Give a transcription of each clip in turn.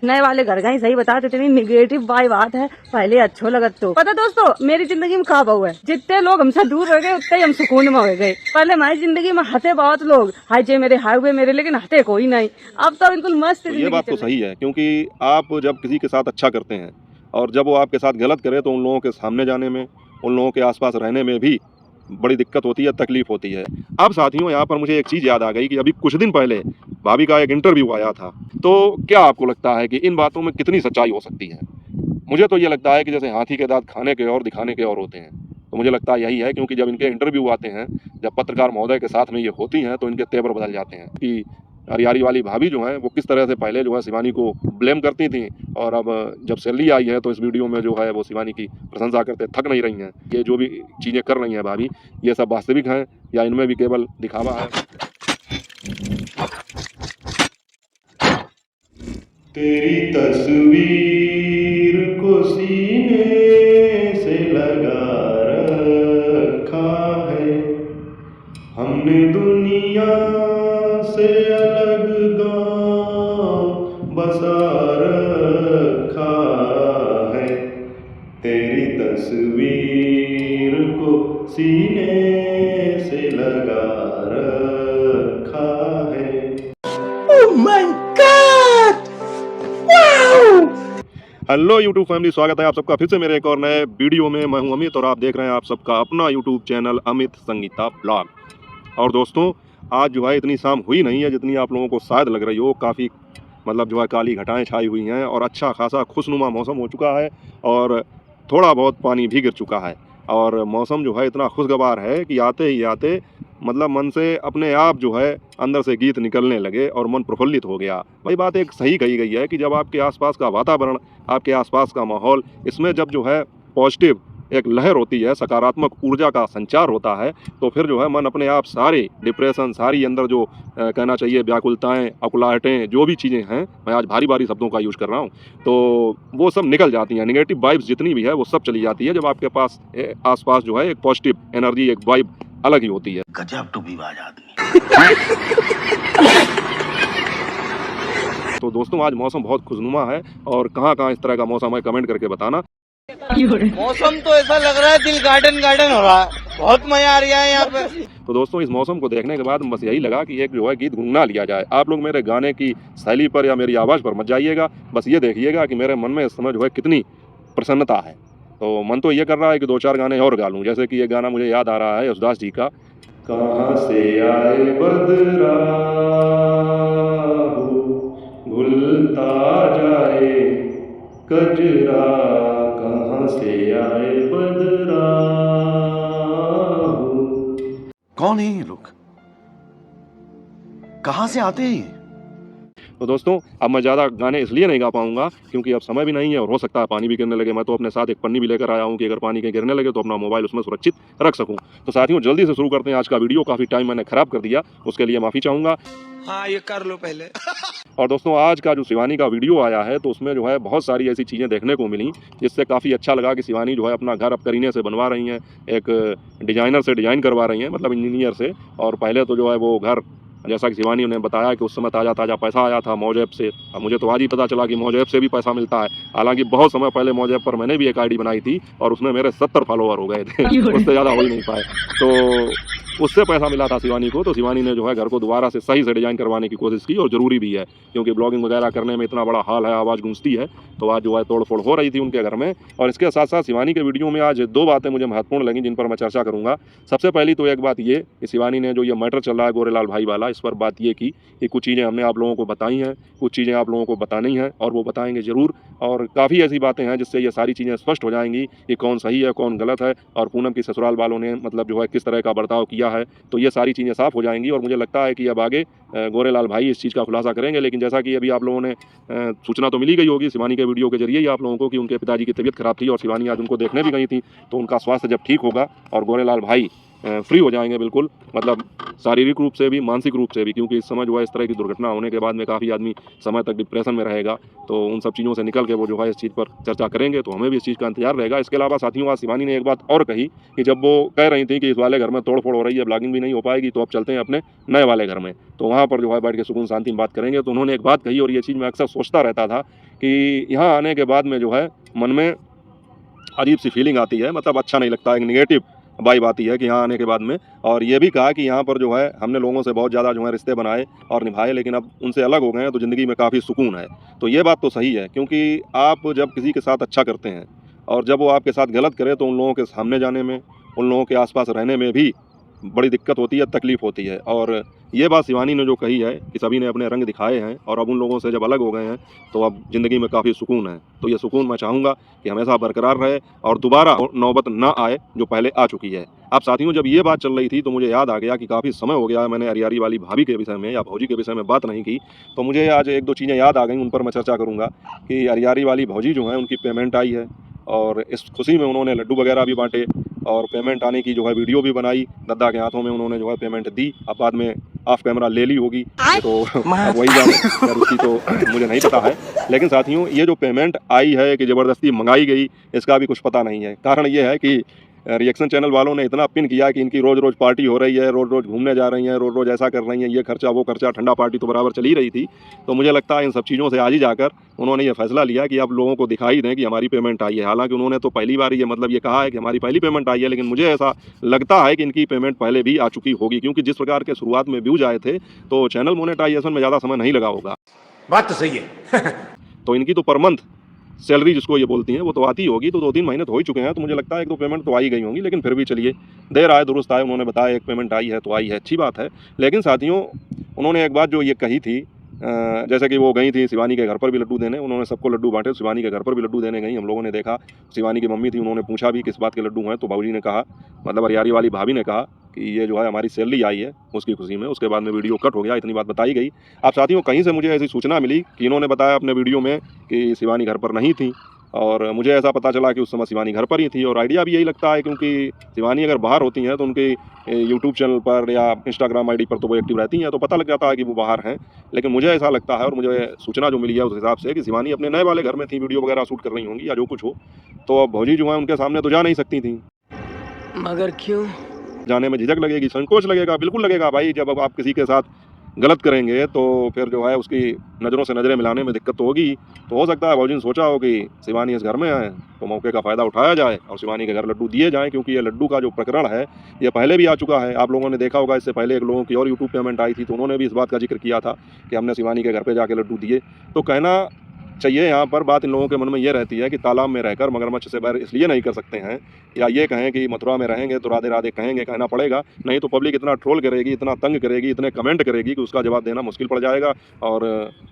नए वाले घर गए सही बता, इतनी निगेटिव बात है। पहले अच्छो लगत तो पता दोस्तों, मेरी जिंदगी में कहा बहु है, जितने लोग हमसे दूर हो गए उतने ही हम सुकून में हो गए। पहले हमारी जिंदगी में हते बहुत लोग, हाय जे मेरे हाय हुए मेरे, लेकिन हते कोई नहीं। अब तो बिल्कुल मस्त तो ये बात तो सही है, क्योंकि आप जब किसी के साथ अच्छा करते हैं और जब वो आपके साथ गलत करे तो उन लोगों के सामने जाने में, उन लोगों के आसपास रहने में भी बड़ी दिक्कत होती है, तकलीफ होती है। अब साथियों, यहाँ पर मुझे एक चीज़ याद आ गई कि अभी कुछ दिन पहले भाभी का एक इंटरव्यू आया था। तो क्या आपको लगता है कि इन बातों में कितनी सच्चाई हो सकती है? मुझे तो ये लगता है कि जैसे हाथी के दांत खाने के और दिखाने के और होते हैं, तो मुझे लगता है यही है, क्योंकि जब इनके इंटरव्यू आते हैं, जब पत्रकार महोदय के साथ में ये होती हैं, तो इनके तेवर बदल जाते हैं कि अरियारी वाली भाभी जो है वो किस तरह से पहले जो है शिवानी को ब्लेम करती थी, और अब जब सैलरी आई है तो इस वीडियो में जो है वो शिवानी की प्रशंसा करते थक नहीं रही हैं। ये जो भी चीज़ें कर रही हैं भाभी, ये सब वास्तविक हैं या इनमें भी केवल दिखावा है? तेरी तस्वीर को सीने से लगा रखा है, हमने दुनिया से अलग गांव बसा रखा है। तेरी तस्वीर को सीने से लगा रखा है। Oh my God! Hello YouTube family, स्वागत है आप सबका फिर से मेरे एक और नए वीडियो में। मैं हूं अमित और आप देख रहे हैं आप सबका अपना YouTube channel Amit Sangeeta blog. और दोस्तों, आज जो है इतनी शाम हुई नहीं है जितनी आप लोगों को शायद लग रही हो। काफ़ी मतलब जो है काली घटाएं छाई हुई हैं और अच्छा खासा खुशनुमा मौसम हो चुका है और थोड़ा बहुत पानी भी गिर चुका है। और मौसम जो है इतना खुशगवार है कि आते ही आते मतलब मन से अपने आप जो है अंदर से गीत निकलने लगे और मन प्रफुल्लित हो गया। भाई बात एक सही कही गई है कि जब आपके आसपास का वातावरण, आपके आसपास का माहौल, इसमें जब जो है पॉजिटिव एक लहर होती है, सकारात्मक ऊर्जा का संचार होता है, तो फिर जो है मन अपने आप सारे डिप्रेशन, सारी अंदर जो कहना चाहिए व्याकुलताएं, अकुलाहटें, जो भी चीज़ें हैं, मैं आज भारी भारी शब्दों का यूज़ कर रहा हूँ, तो वो सब निकल जाती हैं। नेगेटिव वाइब्स जितनी भी है वो सब चली जाती है जब आपके पास आसपास जो है एक पॉजिटिव एनर्जी, एक वाइब अलग ही होती है। गजब टूबीबाज आदमी। तो दोस्तों, आज मौसम बहुत खुशनुमा है और कहाँ कहाँ इस तरह का मौसम है कमेंट करके बताना। मौसम तो ऐसा लग रहा है दिल गार्डन गार्डन हो रहा है, बहुत मजा आ रहा है यहाँ पे। तो दोस्तों, इस मौसम को देखने के बाद बस यही लगा कि एक जो है गीत गुनगुना लिया जाए। आप लोग मेरे गाने की शैली पर या मेरी आवाज़ पर मत जाइएगा, बस ये देखिएगा कि मेरे मन में इस समय जो है कितनी प्रसन्नता है। तो मन तो ये कर रहा है कि दो चार गाने और गा लूँ, जैसे कि ये गाना मुझे याद आ रहा है यशुदास जी का, कहाँ से आए बदरा हो, घुलता जाए कजरा, कहाँ से आए बदरा हो। कौन है ये लोग, कहां से आते हैं ये? तो दोस्तों, अब मैं ज़्यादा गाने इसलिए नहीं गा पाऊंगा क्योंकि अब समय भी नहीं है और हो सकता है पानी भी गिरने लगे। मैं तो अपने साथ एक पन्नी भी लेकर आया हूं कि अगर पानी कहीं गिरने लगे तो अपना मोबाइल उसमें सुरक्षित रख सकूं। तो साथियों, जल्दी से शुरू करते हैं आज का वीडियो। काफ़ी टाइम मैंने खराब कर दिया, उसके लिए माफ़ी चाहूँगा। हाँ, ये कर लो पहले। और दोस्तों, आज का जो शिवानी का वीडियो आया है तो उसमें जो है बहुत सारी ऐसी चीज़ें देखने को मिली जिससे काफ़ी अच्छा लगा कि शिवानी जो है अपना घर अब करीने से बनवा रही हैं, एक डिज़ाइनर से डिज़ाइन करवा रही हैं, मतलब इंजीनियर से। और पहले तो जो है वो घर, जैसा कि शिवानी ने बताया कि उस समय ताज़ा ताज़ा पैसा आया था मौज ऐप से। अब मुझे तो आज ही पता चला कि मौज ऐप से भी पैसा मिलता है। हालांकि बहुत समय पहले मौज ऐप पर मैंने भी एक आईडी बनाई थी और उसमें मेरे 70 फॉलोवर हो गए थे, उससे ज़्यादा हो ही नहीं पाए। तो उससे पैसा मिला था शिवानी को। तो शिवानी ने जो है घर को दोबारा से सही से डिज़ाइन करवाने की कोशिश की और ज़रूरी भी है, क्योंकि ब्लॉगिंग वगैरह करने में इतना बड़ा हाल है, आवाज़ गूंजती है। तो आज जो है तोड़ फोड़ हो रही थी उनके घर में। और इसके साथ साथ शिवानी के वीडियो में आज दो बातें मुझे महत्वपूर्ण लगी जिन पर मैं चर्चा करूँगा। सबसे पहली तो एक बात ये कि शिवानी ने जो ये मैटर चल रहा है गोरेलाल भाई वाला, इस पर बात ये की कि कुछ चीज़ें हमने आप लोगों को बताई हैं, कुछ चीज़ें आप लोगों को बतानी हैं और वो बताएंगे ज़रूर। और काफ़ी ऐसी बातें हैं जिससे ये सारी चीज़ें स्पष्ट हो जाएंगी कि कौन सही है कौन गलत है, और पूनम की ससुराल वालों ने मतलब जो है किस तरह का बर्ताव किया है। तो ये सारी चीज़ें साफ़ हो जाएंगी और मुझे लगता है कि अब आगे गोरेलाल भाई इस चीज़ का खुलासा करेंगे। लेकिन जैसा कि अभी आप लोगों ने सूचना तो मिली गई होगी शिवानी के वीडियो के जरिए ही आप लोगों को कि उनके पिताजी की तबीयत खराब थी और शिवानी आज उनको देखने भी गई थी। तो उनका स्वास्थ्य जब ठीक होगा और गोरेलाल भाई फ्री हो जाएंगे बिल्कुल, मतलब शारीरिक रूप से भी मानसिक रूप से भी, क्योंकि इस समय जो है इस तरह की दुर्घटना होने के बाद में काफ़ी आदमी समय तक डिप्रेशन में रहेगा। तो उन सब चीज़ों से निकल के वो जो है इस चीज़ पर चर्चा करेंगे, तो हमें भी इस चीज़ का इंतजार रहेगा। इसके अलावा साथियों, आज शिवानी ने एक बात और कही कि जब वो कह रही थी कि इस वाले घर में तोड़ फोड़ हो रही है, ब्लॉगिंग भी नहीं हो पाएगी, तो अब चलते हैं अपने नए वाले घर में, तो वहाँ पर जो है बैठ के सुकून शांति में बात करेंगे। तो उन्होंने एक बात कही और ये चीज़ मैं अक्सर सोचता रहता था कि यहाँ आने के बाद में जो है मन में अजीब सी फीलिंग आती है, मतलब अच्छा नहीं लगता, एक निगेटिव वाइब आती है कि यहाँ आने के बाद में। और ये भी कहा कि यहाँ पर जो है हमने लोगों से बहुत ज़्यादा जो है रिश्ते बनाए और निभाए, लेकिन अब उनसे अलग हो गए हैं तो ज़िंदगी में काफ़ी सुकून है। तो ये बात तो सही है, क्योंकि आप जब किसी के साथ अच्छा करते हैं और जब वो आपके साथ गलत करे तो उन लोगों के सामने जाने में, उन लोगों के आसपास रहने में भी बड़ी दिक्कत होती है, तकलीफ़ होती है। और ये बात शिवानी ने जो कही है कि सभी ने अपने रंग दिखाए हैं और अब उन लोगों से जब अलग हो गए हैं तो अब ज़िंदगी में काफ़ी सुकून है। तो ये सुकून मैं चाहूँगा कि हमेशा बरकरार रहे और दोबारा नौबत ना आए जो पहले आ चुकी है। अब साथियों, जब ये बात चल रही थी तो मुझे याद आ गया कि काफ़ी समय हो गया मैंने अरियारी वाली भाभी के विषय में या भौजी के विषय में बात नहीं की। तो मुझे आज एक दो चीज़ें याद आ गई, उन पर मैं चर्चा करूँगा कि अरियारी वाली भौजी जो हैं उनकी पेमेंट आई है और इस खुशी में उन्होंने लड्डू वगैरह भी बांटे और पेमेंट आने की जो है वीडियो भी बनाई। दद्दा के हाथों में उन्होंने जो है पेमेंट दी, अब बाद में ऑफ कैमरा ले ली होगी तो अब वही जाने, खैर उसकी तो मुझे नहीं पता है। लेकिन साथियों, ये जो पेमेंट आई है कि ज़बरदस्ती मंगाई गई, इसका भी कुछ पता नहीं है। कारण ये है कि रिएक्शन चैनल वालों ने इतना पिन किया कि इनकी रोज़ रोज़ पार्टी हो रही है, रोज़ रोज़ घूमने जा रही हैं, रोज़ रोज़ ऐसा कर रही हैं, ये खर्चा वो खर्चा, ठंडा पार्टी तो बराबर चली रही थी। तो मुझे लगता है इन सब चीज़ों से आज ही जाकर उन्होंने ये फैसला लिया कि आप लोगों को दिखाई दें कि हमारी पेमेंट आई है। हालांकि उन्होंने तो पहली बार ये मतलब ये कहा है कि हमारी पहली पेमेंट आई है, लेकिन मुझे ऐसा लगता है कि इनकी पेमेंट पहले भी आ चुकी होगी, क्योंकि जिस प्रकार के शुरुआत में व्यूज आए थे तो चैनल मोनेटाइजेशन में ज़्यादा समय नहीं लगा होगा। बात तो सही है। तो इनकी तो पर मंथ सैलरी जिसको ये बोलती हैं वो तो आती होगी, तो 2-3 महीने तो हो ही चुके हैं, तो मुझे लगता है एक दो पेमेंट तो आई गई होंगी। लेकिन फिर भी चलिए, देर आए दुरुस्त आए, उन्होंने बताया एक पेमेंट आई है तो आई है, अच्छी बात है। लेकिन साथियों, उन्होंने एक बात जो ये कही थी, जैसे कि वो गई थी शिवानी के घर पर भी लड्डू देने, उन्होंने सबको लड्डू बांटे, शिवानी के घर पर भी लड्डू देने गई, हम लोगों ने देखा। शिवानी की मम्मी थी, उन्होंने पूछा भी किस बात के लड्डू हैं, तो बाबूजी ने कहा, मतलब अरियारी वाली भाभी ने कहा कि ये जो है हमारी सैलरी आई है उसकी खुशी में। उसके बाद में वीडियो कट हो गया, इतनी बात बताई गई। अब साथियों, कहीं से मुझे ऐसी सूचना मिली कि इन्होंने बताया अपने वीडियो में कि शिवानी घर पर नहीं थी, और मुझे ऐसा पता चला कि उस समय शिवानी घर पर ही थी। और आइडिया भी यही लगता है, क्योंकि शिवानी अगर बाहर होती हैं तो उनके यूट्यूब चैनल पर या इंस्टाग्राम आईडी पर तो वो एक्टिव रहती हैं, तो पता लग जाता है कि वो बाहर हैं। लेकिन मुझे ऐसा लगता है और मुझे सूचना जो मिली है उस हिसाब से कि शिवानी अपने नए वाले घर में थी, वीडियो वगैरह शूट कर रही होंगी या जो कुछ हो। तो अब भौजी जो है उनके सामने तो जा नहीं सकती थी, मगर क्यों? जाने में झिझक लगेगी, संकोच लगेगा, बिल्कुल लगेगा भाई। जब अब आप किसी के साथ गलत करेंगे तो फिर जो है उसकी नज़रों से नज़रें मिलाने में दिक्कत तो होगी। तो हो सकता है भौजी ने सोचा हो कि शिवानी इस घर में आए तो मौके का फ़ायदा उठाया जाए और शिवानी के घर लड्डू दिए जाएं, क्योंकि ये लड्डू का जो प्रकरण है ये पहले भी आ चुका है। आप लोगों ने देखा होगा, इससे पहले एक लोगों की और यूट्यूब पेमेंट आई थी तो उन्होंने भी इस बात का जिक्र किया था कि हमने शिवानी के घर पर जाके लड्डू दिए। तो कहना चाहिए यहाँ पर बात इन लोगों के मन में ये रहती है कि तालाब में रहकर मगरमच्छ से बैर इसलिए नहीं कर सकते हैं, या ये कहें कि मथुरा में रहेंगे तो राधे राधे कहेंगे, कहना पड़ेगा, नहीं तो पब्लिक इतना ट्रोल करेगी, इतना तंग करेगी, इतने कमेंट करेगी कि उसका जवाब देना मुश्किल पड़ जाएगा। और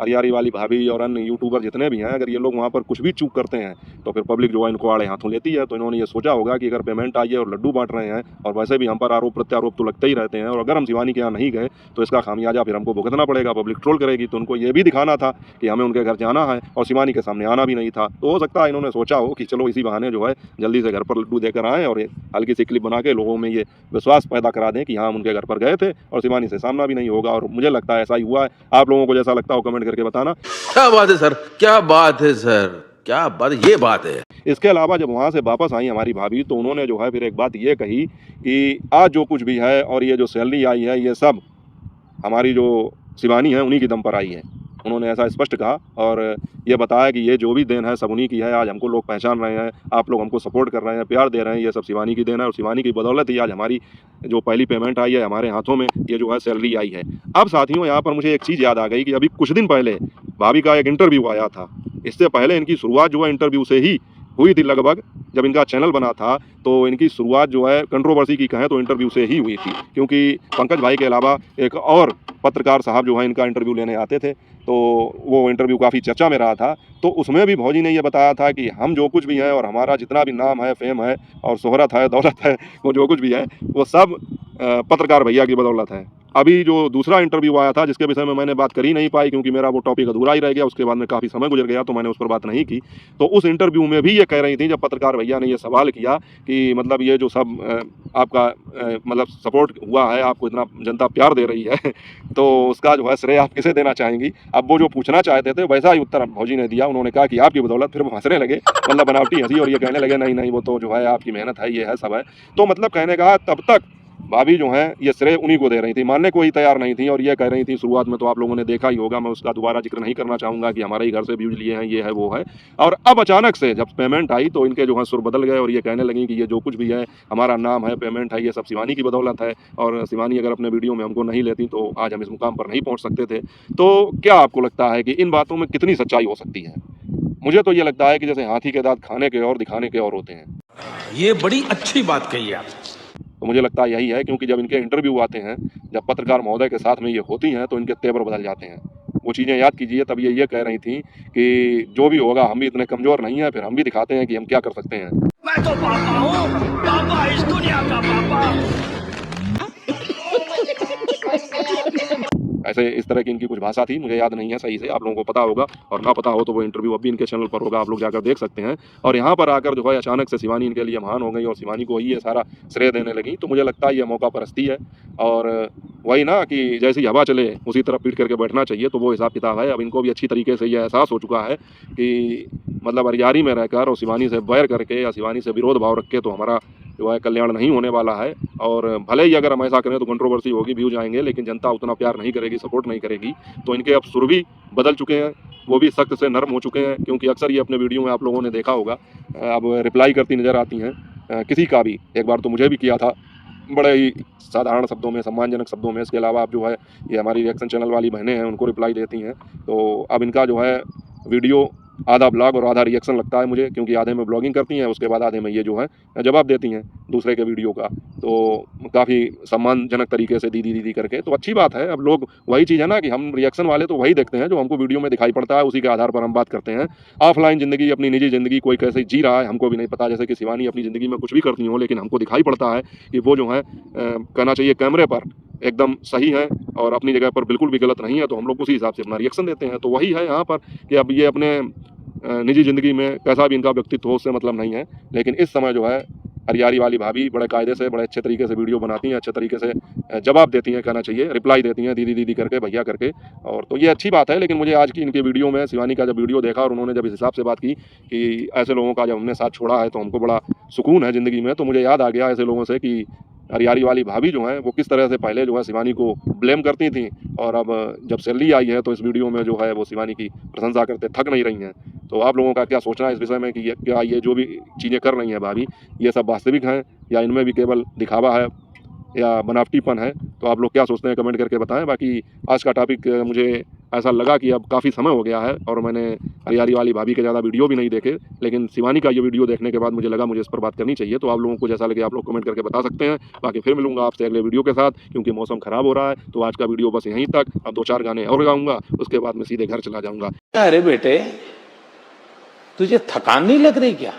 अरियारी वाली भाभी और अन्य यूट्यूबर जितने भी हैं, अगर ये लोग वहाँ पर कुछ भी चूक करते हैं तो फिर पब्लिक जो है इनको आड़े हाथों लेती है। तो इन्होंने ये सोचा होगा कि अगर पेमेंट आई है और लड्डू बांट रहे हैं और वैसे भी हम पर आरोप प्रत्यारोप तो लगते ही रहते हैं, और अगर हम शिवानी के यहाँ नहीं गए तो इसका खामियाजा फिर हमको भुगतना पड़ेगा, पब्लिक ट्रोल करेगी। तो उनको ये भी दिखाना था कि हमें उनके घर जाना है और शिवानी के सामने आना भी नहीं था। तो हो सकता है इन्होंने सोचा हो कि चलो इसी बहाने जो है जल्दी से घर पर लड्डू देकर आएँ और हल्की सी क्लिप बना के लोगों में ये विश्वास पैदा करा दें कि हाँ हम उनके घर पर गए थे और शिवानी से सामना भी नहीं होगा। और मुझे लगता है ऐसा ही हुआ है। आप लोगों को जैसा लगता हो कमेंट करके बताना। क्या बात है सर, क्या बात है सर, क्या बात, ये बात है। इसके अलावा जब वहाँ से वापस आई हमारी भाभी तो उन्होंने जो है फिर एक बात ये कही कि आज जो कुछ भी है और ये जो सैलरी आई है ये सब हमारी जो शिवानी है उन्हीं की दम पर आई है। उन्होंने ऐसा स्पष्ट कहा और ये बताया कि ये जो भी देन है सब उन्हीं की है। आज हमको लोग पहचान रहे हैं, आप लोग हमको सपोर्ट कर रहे हैं, प्यार दे रहे हैं, ये सब शिवानी की देन है और शिवानी की बदौलत ही आज हमारी जो पहली पेमेंट आई है, हमारे हाथों में ये जो है सैलरी आई है। अब साथियों, यहाँ पर मुझे एक चीज़ याद आ गई कि अभी कुछ दिन पहले भाभी का एक इंटरव्यू आया था। इससे पहले इनकी शुरुआत जो है इंटरव्यू से ही हुई थी। लगभग जब इनका चैनल बना था तो इनकी शुरुआत जो है कंट्रोवर्सी की कहें तो इंटरव्यू से ही हुई थी, क्योंकि पंकज भाई के अलावा एक और पत्रकार साहब जो है इनका इंटरव्यू लेने आते थे, तो वो इंटरव्यू काफ़ी चर्चा में रहा था। तो उसमें भी भौजी ने ये बताया था कि हम जो कुछ भी हैं और हमारा जितना भी नाम है, फेम है और शोहरत है, दौलत है, वो जो कुछ भी है वो सब पत्रकार भैया की बदौलत है। अभी जो दूसरा इंटरव्यू आया था जिसके विषय में मैंने बात कर ही नहीं पाई क्योंकि मेरा वो टॉपिक अधूरा ही रह गया, उसके बाद में काफ़ी समय गुजर गया तो मैंने उस पर बात नहीं की। तो उस इंटरव्यू में भी ये कह रही थी, जब पत्रकार भैया ने ये सवाल किया कि मतलब ये जो सब आपका मतलब सपोर्ट हुआ है, आपको इतना जनता प्यार दे रही है तो उसका जो है श्रेय आप किसे देना चाहेंगी। अब वो जो पूछना चाहते थे वैसा ही उत्तर भौजी ने दिया। उन्होंने कहा कि आपकी बदौलत। फिर वो हंसने लगे, मतलब बनावटी हंसी, और ये कहने लगे नहीं नहीं वो तो जो है आपकी मेहनत है, ये है सब है। तो मतलब कहने का तब तक भाभी जो हैं ये श्रेय उन्हीं को दे रही थी, मानने को ही तैयार नहीं थी और ये कह रही थी शुरुआत में, तो आप लोगों ने देखा ही होगा, मैं उसका दोबारा जिक्र नहीं करना चाहूँगा कि हमारे ही घर से व्यूज लिए हैं, ये है वो है। और अब अचानक से जब पेमेंट आई तो इनके जो है सुर बदल गए और ये कहने लगी कि ये जो कुछ भी है, हमारा नाम है, पेमेंट है, ये सब शिवानी की बदौलत है और शिवानी अगर अपने वीडियो में हमको नहीं लेती तो आज हम इस मुकाम पर नहीं पहुँच सकते थे। तो क्या आपको लगता है कि इन बातों में कितनी सच्चाई हो सकती है? मुझे तो ये लगता है कि जैसे हाथी के दांत खाने के और दिखाने के और होते हैं। ये बड़ी अच्छी बात कही आप। तो मुझे लगता है यही है, क्योंकि जब इनके इंटरव्यू आते हैं, जब पत्रकार महोदय के साथ में ये होती हैं तो इनके तेवर बदल जाते हैं। वो चीज़ें याद कीजिए, तब ये कह रही थी कि जो भी होगा हम भी इतने कमज़ोर नहीं हैं, फिर हम भी दिखाते हैं कि हम क्या कर सकते हैं। मैं तो पापा हूँ, पापा इस दुनिया का पापा। ऐसे इस तरह की इनकी कुछ भाषा थी, मुझे याद नहीं है सही से, आप लोगों को पता होगा और ना पता हो तो वो इंटरव्यू अभी इनके चैनल पर होगा, आप लोग जाकर देख सकते हैं। और यहाँ पर आकर जो है अचानक से शिवानी इनके लिए महान हो गई और शिवानी को ही ये सारा श्रेय देने लगी। तो मुझे लगता है ये मौका परस्ती है और वही ना कि जैसी हवा चले उसी तरफ पीट करके बैठना चाहिए, तो वो हिसाब किताब है। अब इनको भी अच्छी तरीके से ये एहसास हो चुका है कि मतलब अरियारी में रहकर और शिवानी से बैर करके या शिवानी से विरोध भाव रख के तो हमारा जो है कल्याण नहीं होने वाला है। और भले ही अगर हम ऐसा करें तो कंट्रोवर्सी होगी, व्यूज आएंगे, लेकिन जनता उतना प्यार नहीं करेगी, सपोर्ट नहीं करेगी। तो इनके अब सुर भी बदल चुके हैं, वो भी सख्त से नरम हो चुके हैं, क्योंकि अक्सर ये अपने वीडियो में आप लोगों ने देखा होगा अब रिप्लाई करती नज़र आती हैं किसी का भी। एक बार तो मुझे भी किया था, बड़े ही साधारण शब्दों में, सम्मानजनक शब्दों में। इसके अलावा अब जो है ये हमारी रिएक्शन चैनल वाली बहनें हैं, उनको रिप्लाई देती हैं। तो अब इनका जो है वीडियो आधा ब्लॉग और आधा रिएक्शन लगता है मुझे, क्योंकि आधे में ब्लॉगिंग करती हैं, उसके बाद आधे में ये जो है जवाब देती हैं दूसरे के वीडियो का। तो काफ़ी सम्मानजनक तरीके से दीदी दीदी करके, तो अच्छी बात है। अब लोग वही चीज़ है ना कि हम रिएक्शन वाले तो वही देखते हैं जो हमको वीडियो में दिखाई पड़ता है, उसी के आधार पर हम बात करते हैं। ऑफलाइन ज़िंदगी, अपनी निजी ज़िंदगी कोई कैसे जी रहा है हमको भी नहीं पता। जैसे कि शिवानी अपनी ज़िंदगी में कुछ भी करती हो, लेकिन हमको दिखाई पड़ता है कि वो जो है कहना चाहिए कैमरे पर एकदम सही है और अपनी जगह पर बिल्कुल भी गलत नहीं है, तो हम लोग उसी हिसाब से अपना रिएक्शन देते हैं। तो वही है यहाँ पर कि अब ये अपने निजी ज़िंदगी में कैसा भी इनका व्यक्तित्व हो उससे मतलब नहीं है, लेकिन इस समय जो है अरियारी वाली भाभी बड़े कायदे से, बड़े अच्छे तरीके से वीडियो बनाती हैं, अच्छे तरीके से जवाब देती हैं, कहना चाहिए रिप्लाई देती हैं, दीदी दीदी करके, भैया करके। और तो ये अच्छी बात है। लेकिन मुझे आज की इनके वीडियो में शिवानी का जब वीडियो देखा और उन्होंने जब इस हिसाब से बात की कि ऐसे लोगों का जब हमने साथ छोड़ा है तो हमको बड़ा सुकून है ज़िंदगी में, तो मुझे याद आ गया ऐसे लोगों से कि अरियारी वाली भाभी जो हैं वो किस तरह से पहले जो है शिवानी को ब्लेम करती थी और अब जब सैलरी आई है तो इस वीडियो में जो है वो शिवानी की प्रशंसा करते थक नहीं रही हैं। तो आप लोगों का क्या सोचना है इस विषय में कि क्या ये जो भी चीज़ें कर रही हैं भाभी, ये सब वास्तविक हैं या इनमें भी केवल दिखावा है या बनावटीपन है? तो आप लोग क्या सोचते हैं कमेंट करके बताएं। बाकी आज का टॉपिक मुझे ऐसा लगा कि अब काफ़ी समय हो गया है और मैंने अरियारी वाली भाभी के ज़्यादा वीडियो भी नहीं देखे, लेकिन शिवानी का ये वीडियो देखने के बाद मुझे लगा मुझे इस पर बात करनी चाहिए। तो आप लोगों को जैसा लगे आप लोग कमेंट करके बता सकते हैं। बाकी फिर मिलूंगा आपसे अगले वीडियो के साथ, क्योंकि मौसम ख़राब हो रहा है। तो आज का वीडियो बस यहीं तक। अब 2-4 गाने और गाऊंगा, उसके बाद मैं सीधे घर चला जाऊँगा। अरे बेटे, तुझे थकान नहीं लग रही क्या?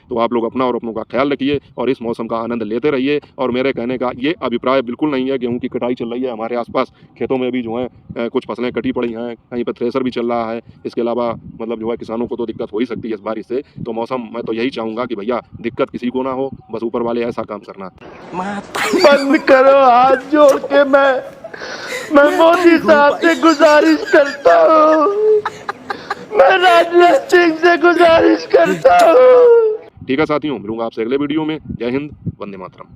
तो आप लोग अपना और अपनों का ख्याल रखिए और इस मौसम का आनंद लेते रहिए। और मेरे कहने का ये अभिप्राय बिल्कुल नहीं है गेहूं की कटाई चल रही है, हमारे आसपास खेतों में भी जो है कुछ फसलें कटी पड़ी हैं, कहीं पर थ्रेसर भी चल रहा है। इसके अलावा मतलब जो है किसानों को तो दिक्कत हो ही सकती है इस बारिश से। तो मौसम, मैं तो यही चाहूँगा कि भैया दिक्कत किसी को ना हो, बस ऊपर वाले ऐसा काम करना। बंद करो हाथ जोड़ के, मैं मोदी साहब से गुजारिश करता हूँ, मैं राजनाथ सिंह से गुजारिश करता हूँ। ठीक है साथियों, मिलूंगा आपसे अगले वीडियो में। जय हिंद, वंदे मातरम।